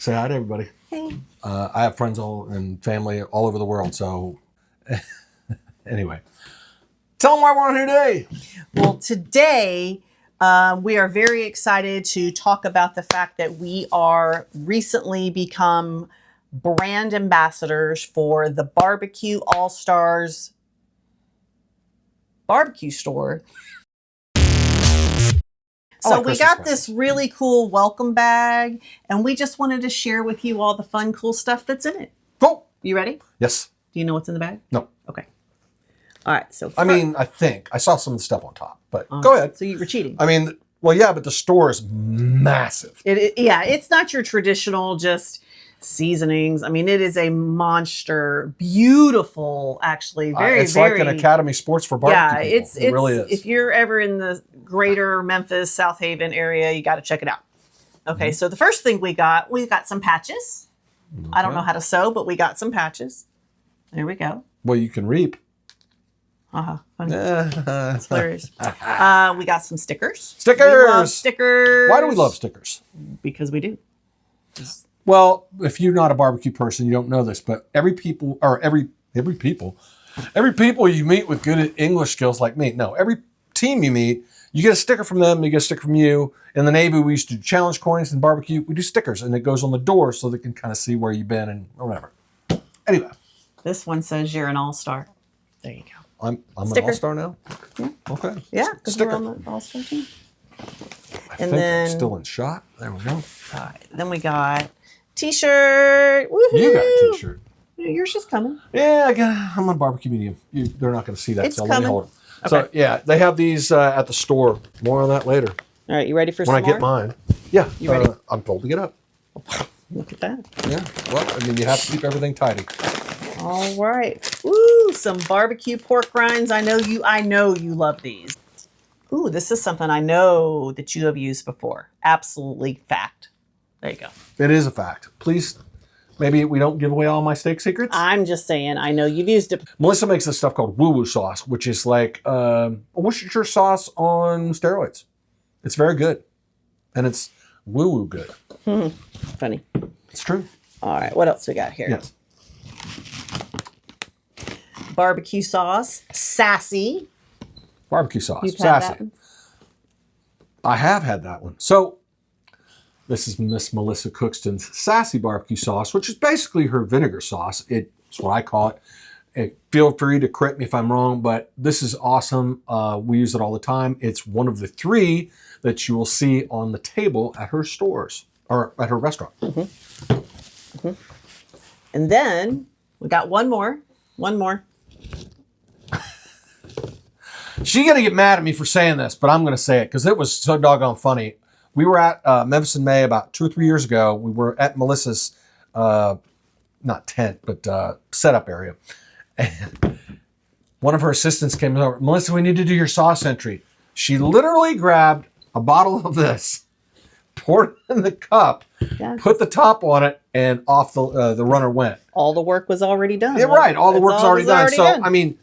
Say hi to everybody. Hey. I have friends and family all over the world. So anyway, tell them why we're on here today. Well, today we are very excited to talk about the fact that we are recently become brand ambassadors for the Bbq Allstars barbecue store. So we got this really cool welcome bag, and we just wanted to share with you all the fun, cool stuff that's in it. Cool. You ready? Yes. Do you know what's in the bag? No. Okay. All right. So I think I saw some of the stuff on top, but go ahead. So you were cheating. I mean, well, yeah, but the store is massive. Yeah, it's not your traditional just seasonings. I mean, it is a monster, beautiful, actually, It's like an Academy Sports for barbecue. Yeah, it really is. If you're ever in the greater Memphis, South Haven area, you got to check it out. Okay, so the first thing we got some patches. Okay. I don't know how to sew, but we got some patches. There we go. Well, you can reap. Funny. That's hilarious. We got some stickers. Stickers. We love stickers. Why do we love stickers? Because we do. Well, if you're not a barbecue person, you don't know this, but every people you meet with good English skills like me, no, every team you meet, you get a sticker from them, you get a sticker from you. In the Navy, we used to do challenge coins and barbecue. We do stickers, and it goes on the door so they can kind of see where you've been and whatever. Anyway. This one says you're an all-star. There you go. I'm an all-star now? Yeah. Okay. Yeah, because we're on the all-star team. I think I'm still in shot. There we go. All right. Then we got T-shirt. Woohoo! You got a T-shirt. Yours is coming. Yeah, I'm on barbecue medium. They're not going to see that, so let me hold it. Okay. So, yeah, they have these at the store. More on that later. All right, you ready for some more? When I get mine. Yeah. You ready? I'm told to get up. Look at that. Yeah. Well, I mean, you have to keep everything tidy. All right. Woo, some barbecue pork rinds. I know you love these. Ooh, this is something I know that you have used before. Absolutely fact. There you go. It is a fact. Please, maybe we don't give away all my steak secrets. I'm just saying, I know you've used it. Melissa makes this stuff called woo-woo sauce, which is like a Worcestershire sauce on steroids. It's very good. And it's woo-woo good. Funny. It's true. All right, what else we got here? Yes. Barbecue sauce. Sassy. Barbecue sauce. You've Sassy. had that one? I have had that one. So this is Miss Melissa Cookston's sassy barbecue sauce, which is basically her vinegar sauce. It's what I call it. Feel free to correct me if I'm wrong, but this is awesome. We use it all the time. It's one of the 3 that you will see on the table at her stores or at her restaurant. And then we got one more. She's going to get mad at me for saying this, but I'm going to say it because it was so doggone funny. We were at Memphis in May about 2 or 3 years ago. We were at Melissa's, not tent, but setup area. And one of her assistants came over. Melissa, we need to do your sauce entry. She literally grabbed a bottle of this, poured it in the cup, put the top on it, and off the runner went. All the work was already done. Yeah, right. All the work's already done. So, I mean,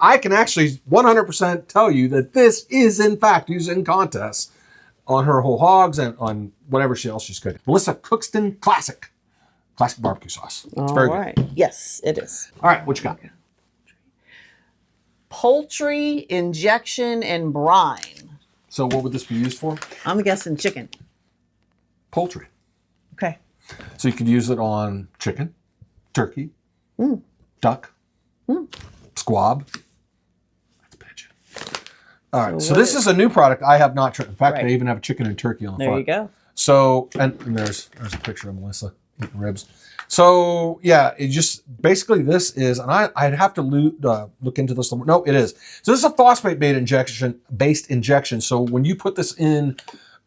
I can actually 100% tell you that this is, in fact, used in contests on her whole hogs and on whatever else she's cooking. Melissa Cookston Classic barbecue sauce. It's very good. Yes, it is. All right, what you got? Poultry, injection, and brine. So what would this be used for? I'm guessing chicken. Poultry. Okay. So you could use it on chicken, turkey, duck, squab. That's pigeon. All right, so this is a new product I have not tried. In fact, I even have chicken and turkey on the front. There you go. So, and there's a picture of Melissa eating ribs. So, yeah, it just, basically this is, and I'd have to look into this. No, it is. So this is a phosphate-based injection. So when you put this in,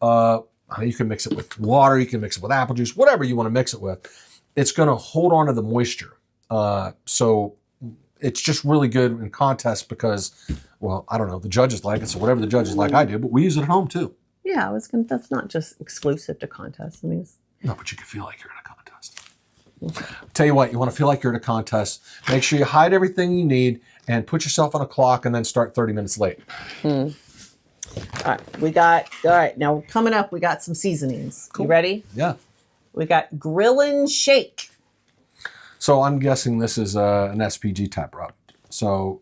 you can mix it with water, you can mix it with apple juice, whatever you want to mix it with. It's going to hold on to the moisture. So it's just really good in contests because, well, I don't know, the judges like it, so whatever the judges like, I do, but we use it at home too. Yeah, that's not just exclusive to contests. I mean, no, but you can feel like you're in a contest. Tell you what, you want to feel like you're in a contest, make sure you hide everything you need and put yourself on a clock and then start 30 minutes late. All right, now coming up, we got some seasonings. Cool. You ready? Yeah. We got Grill and Shake. So I'm guessing this is an SPG type rub. So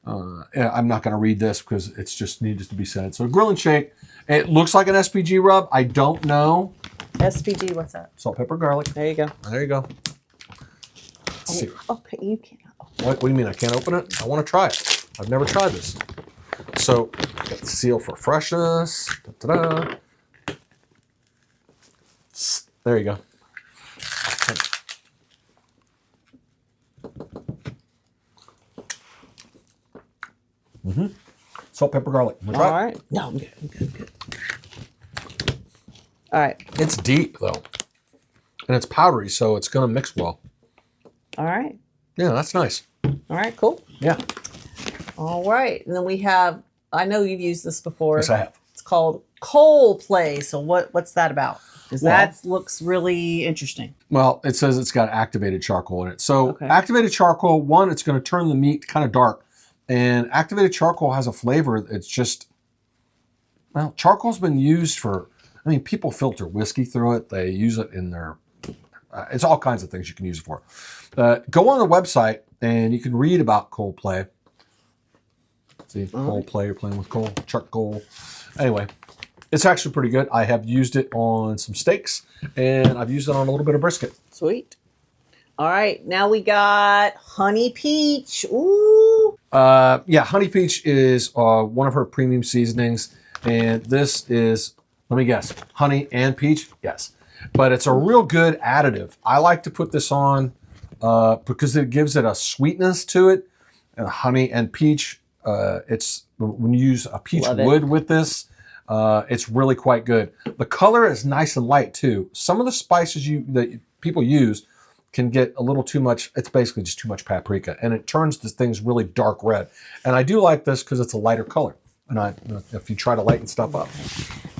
yeah, I'm not going to read this because it's just needed to be said. So Grill and Shake. It looks like an SPG rub. I don't know. SPG, what's that? Salt, pepper, garlic. There you go. There you go. Let's see. Okay, you can't. What do you mean I can't open it? I want to try it. I've never tried this. So, got the seal for freshness. Da-da-da. There you go. Mm-hmm. Salt, pepper, garlic. All right. No, I'm good. I'm good. I'm good. All right. It's deep though, and it's powdery, so it's going to mix well. All right. Yeah, that's nice. All right. Cool. Yeah. All right. And then we have. I know you've used this before. Yes, I have. It's called Coal Play. So what's that about? Because that looks really interesting. Well, it says it's got activated charcoal in it. So activated charcoal, one, it's going to turn the meat kind of dark. And activated charcoal has a flavor. It's just, well, charcoal's been used for, I mean, people filter whiskey through it. They use it in their, it's all kinds of things you can use it for. Go on the website and you can read about coal play. See, coal play, you're playing with coal, charcoal. Anyway, it's actually pretty good. I have used it on some steaks and I've used it on a little bit of brisket. Sweet. All right, now we got Honey Peach. Ooh. Yeah, Honey Peach is one of her premium seasonings. And this is, let me guess, honey and peach? Yes. But it's a real good additive. I like to put this on because it gives it a sweetness to it. Honey and peach, it's when you use a peach wood with this, it's really quite good. The color is nice and light too. Some of the spices that people use can get a little too much. It's basically just too much paprika, and it turns the things really dark red. And I do like this because it's a lighter color. And if you try to lighten stuff up.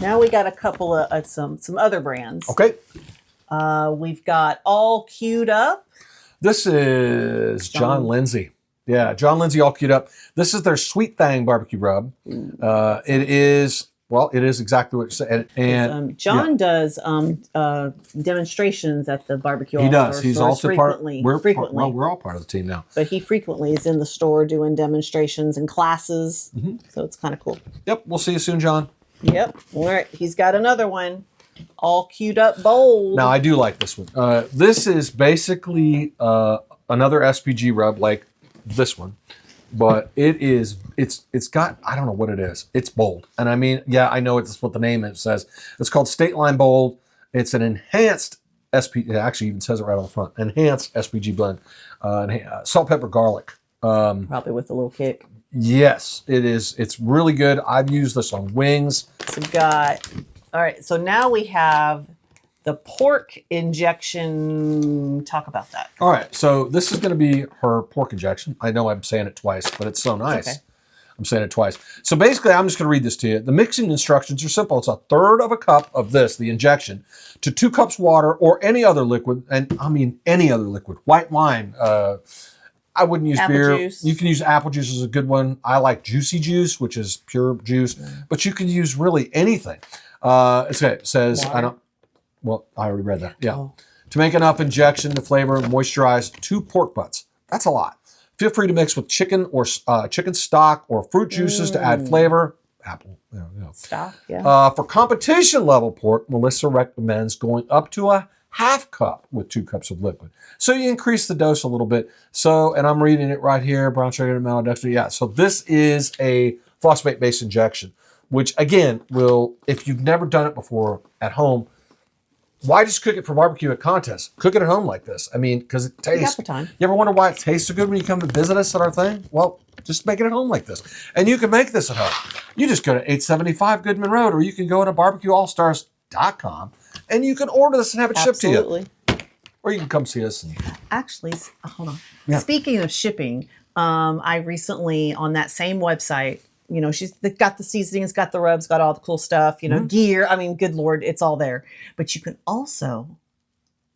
Now we got a couple of some other brands. Okay. We've got All Queued Up. This is John Lindsay. Yeah, John Lindsay All Queued Up. This is their Sweet Thang barbecue rub. It is. Well, it is exactly what you said. And John does demonstrations at the Barbecue Allstars. He does. He's also frequently. Well, we're all part of the team now. But he frequently is in the store doing demonstrations and classes. So it's kind of cool. Yep. We'll see you soon, John. Yep. All right. He's got another one. All Queued Up Bold. Now, I do like this one. This is basically another SPG rub like this one. But it's got, I don't know what it is. It's bold. And I mean, yeah, I know it's what the name says. It's called State Line Bold. It's an enhanced SPG, it actually even says it right on the front, enhanced SPG blend. Salt, pepper, garlic. Probably with a little kick. Yes, it is. It's really good. I've used this on wings. So we've got, all right, so now we have the pork injection. Talk about that. All right, so this is going to be her pork injection. I know I'm saying it twice, but it's so nice. It's okay. I'm saying it twice. So basically, I'm just going to read this to you. The mixing instructions are simple. It's 1/3 of a cup of this, the injection, to 2 cups water or any other liquid. And I mean any other liquid. White wine. I wouldn't use beer. Juice. You can use apple juice as a good one. I like juicy juice, which is pure juice. But you can use really anything. It says, water. I don't. Well, I already read that. Yeah. Oh. To make enough injection to flavor, moisturize 2 pork butts. That's a lot. Feel free to mix with chicken or chicken stock or fruit juices to add flavor. Apple. Stock, yeah. For competition level pork, Melissa recommends going up to a 1/2 cup with 2 cups of liquid. So you increase the dose a little bit. So, and I'm reading it right here, brown sugar, maltodextrin. Yeah. So this is a phosphate-based injection, which again will, if you've never done it before at home, why just cook it for barbecue at contests? Cook it at home like this. I mean, because it tastes. You ever wonder why it tastes so good when you come to visit us at our thing? Well, just make it at home like this. And you can make this at home. You just go to 875 Goodman Road, or you can go to BBQAllstars.com and you can order this and have it shipped to you. Or you can come see us. Actually, hold on. Yeah. Speaking of shipping, I recently, on that same website, you know, she's got the seasonings, got the rubs, got all the cool stuff, you know, gear. I mean, good Lord, it's all there. But you can also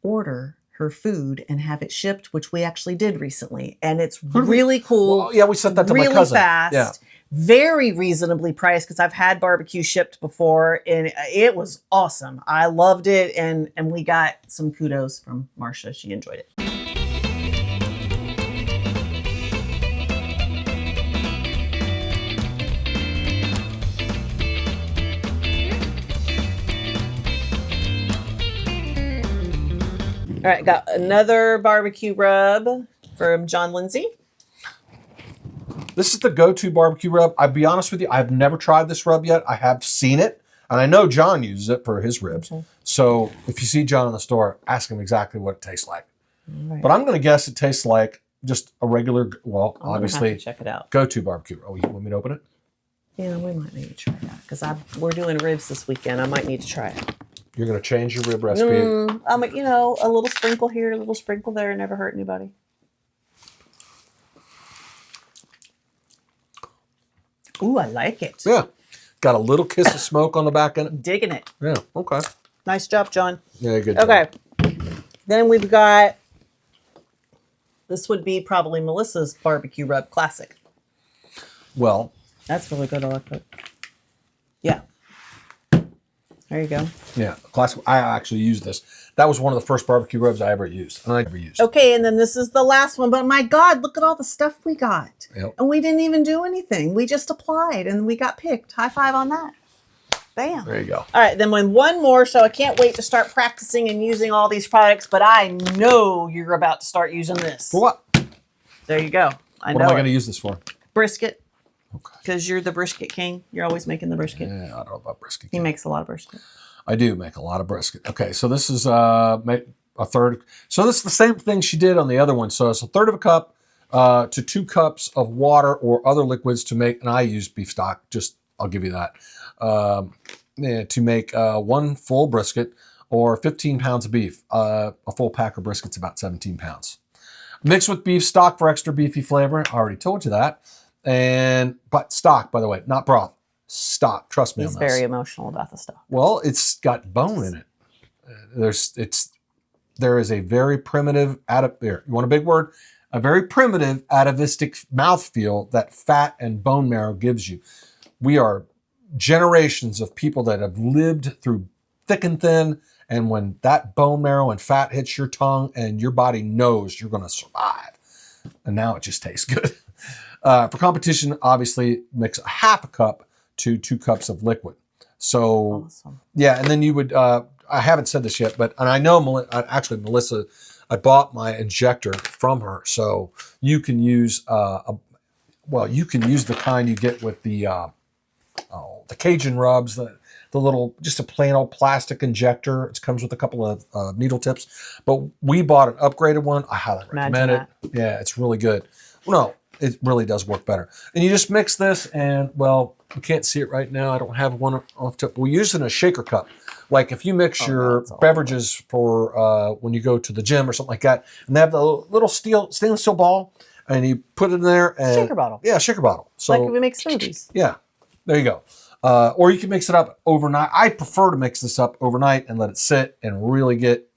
order her food and have it shipped, which we actually did recently. And it's really cool. Well, yeah, we sent that to really my cousin. Fast. Yeah. very reasonably priced because I've had barbecue shipped before and it was awesome. I loved it. And we got some kudos from Marcia. She enjoyed it. All right, got another barbecue rub from John Lindsay. This is the go-to barbecue rub. I'll be honest with you, I've never tried this rub yet. I have seen it, and I know John uses it for his ribs. Okay. So if you see John in the store, ask him exactly what it tastes like. Right. But I'm going to guess it tastes like just a regular, well, obviously, check it out. Go-to barbecue. Oh, you want me to open it? Yeah, we might need to try that because we're doing ribs this weekend. I might need to try it. You're going to change your rib recipe? You know, a little sprinkle here, a little sprinkle there, never hurt anybody. Ooh, I like it. Yeah. Got a little kiss of smoke on the back end. Digging it. Yeah, okay. Nice job, John. Yeah, good job. Okay. Then we've got, this would be probably Melissa's barbecue rub classic. Well. That's really good. I like that. Yeah. There you go. Yeah, classic. I actually used this. That was one of the first barbecue rubs I ever used. Okay, and then this is the last one. But my God, look at all the stuff we got. Yep. And we didn't even do anything. We just applied and we got picked. High five on that. Bam. There you go. All right, then one more. So I can't wait to start practicing and using all these products. But I know you're about to start using this. For what? There you go. What am I going to use this for? Brisket. Okay. Because you're the brisket king. You're always making the brisket. Yeah, I don't know about brisket. He makes a lot of brisket. I do make a lot of brisket. Okay, so this is a third. So this is the same thing she did on the other one. So it's a third of a cup to 2 cups of water or other liquids to make, and I use beef stock. Just, I'll give you that. To make 1 full brisket or 15 pounds of beef. A full pack of brisket's about 17 pounds. Mix with beef stock for extra beefy flavor. I already told you that. But stock, by the way, not broth. Stock. Trust me on this. He's very emotional about the stock. Well, it's got bone in it. There is a very primitive you want a big word? A very primitive atavistic mouthfeel that fat and bone marrow gives you. We are generations of people that have lived through thick and thin, and when that bone marrow and fat hits your tongue and your body knows you're going to survive. And now it just tastes good. For competition, obviously, mix a half a cup to 2 cups of liquid. So, awesome. Yeah, and then you would, I haven't said this yet, and I know, Melissa, I bought my injector from her, so you can use, you can use the kind you get with the Cajun rubs, the little, just a plain old plastic injector. It comes with a couple of needle tips, but we bought an upgraded one. I highly recommend it. Yeah, it's really good. No, it really does work better. And you just mix this, and well, you can't see it right now. I don't have one off tip. We use it in a shaker cup. Like if you mix your beverages for when you go to the gym or something like that, and they have the little stainless steel ball, and you put it in there. And, shaker bottle. Yeah, shaker bottle. So, like we make smoothies. Yeah, there you go. Or you can mix it up overnight. I prefer to mix this up overnight and let it sit and really get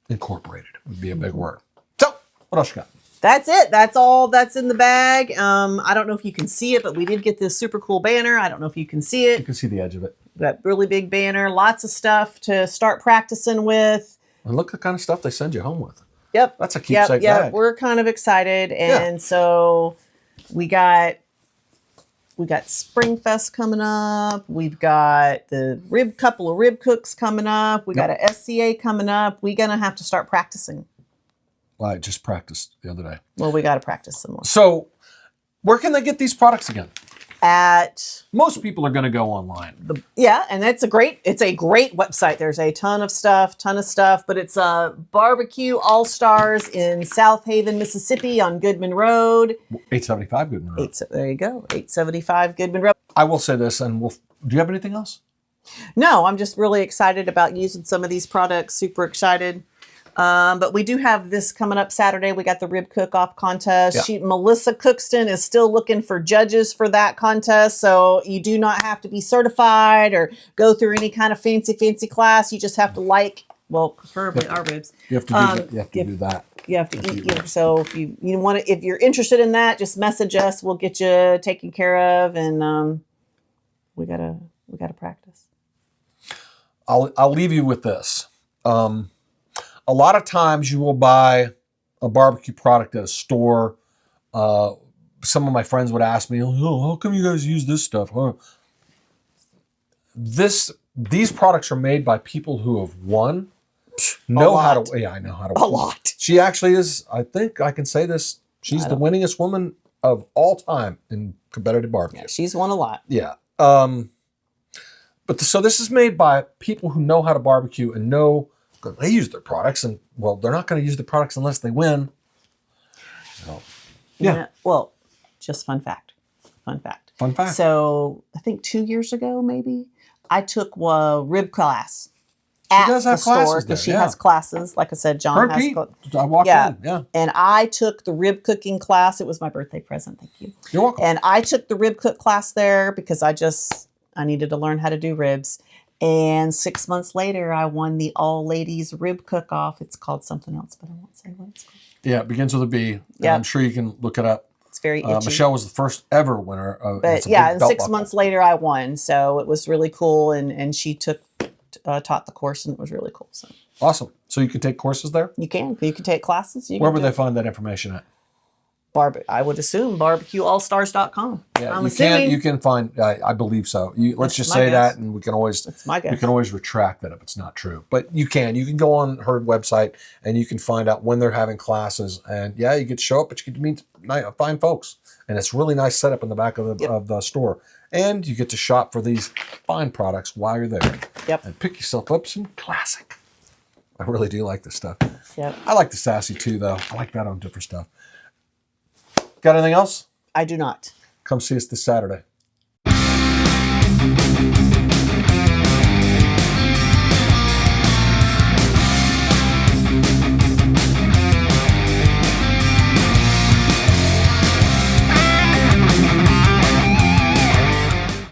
incorporated. Would be a big word. So, what else you got? That's it. That's all that's in the bag. I don't know if you can see it, but we did get this super cool banner. I don't know if you can see it. You can see the edge of it. That really big banner. Lots of stuff to start practicing with. And look at the kind of stuff they send you home with. Yep. That's a keepsake bag. We're kind of excited. And so we got Spring Fest coming up. We've got the couple of rib cooks coming up. We got an SCA coming up. We're going to have to start practicing. Well, I just practiced the other day. Well, we got to practice some more. So where can they get these products again? Most people are going to go online. And it's a great website. There's a ton of stuff, but it's Bbq Allstars in South Haven, Mississippi on Goodman Road. 875 Goodman Road. There you go. 875 Goodman Road. I will say this, and do you have anything else? No, I'm just really excited about using some of these products. Super excited. But we do have this coming up Saturday. We got the rib cook-off contest. Melissa Cookston is still looking for judges for that contest. So you do not have to be certified or go through any kind of fancy class. You just have to preferably our ribs. You have to do that. You have to eat. You know, so if you want to, if you're interested in that, just message us. We'll get you taken care of, and we gotta practice. I'll leave you with this. A lot of times you will buy a barbecue product at a store. Some of my friends would ask me, "Oh, how come you guys use this stuff?" Huh? These products are made by people who have won. Know how to. Yeah, I know how to. A lot. She actually is. I think I can say this. She's the winningest woman of all time in competitive barbecue. Yeah, she's won a lot. Yeah. So this is made by people who know how to barbecue and know they use their products, and well, they're not going to use the products unless they win. So, yeah. Well, just fun fact. Fun fact. Fun fact. So I think 2 years ago, maybe I took a rib class at the store because she has classes. Like I said, John has. I walked in. Yeah. And I took the rib cooking class. It was my birthday present. Thank you. You're welcome. And I took the rib cook class there because I needed to learn how to do ribs. And 6 months later, I won the all ladies rib cook off. It's called something else, but I won't say what it's called. Yeah, it begins with a B. Yeah. I'm sure you can look it up. It's very itchy. Michelle was the first ever winner. But yeah, and 6 months later I won. So it was really cool. And she taught the course, and it was really cool. So awesome. So you can take courses there? You can take classes. Where would they find that information at? I would assume bbqallstars.com. Yeah, you can find. I believe so. Let's just say that, and we can always. That's my guess. We can always retract that if it's not true. But you can go on her website and you can find out when they're having classes. And yeah, you get to show up, but you get to meet fine folks, and it's really nice setup in the back of the store. And you get to shop for these fine products while you're there. Yep. And pick yourself up some classic. I really do like this stuff. Yep. I like the sassy too, though. I like that on different stuff. Got anything else? I do not. Come see us this Saturday.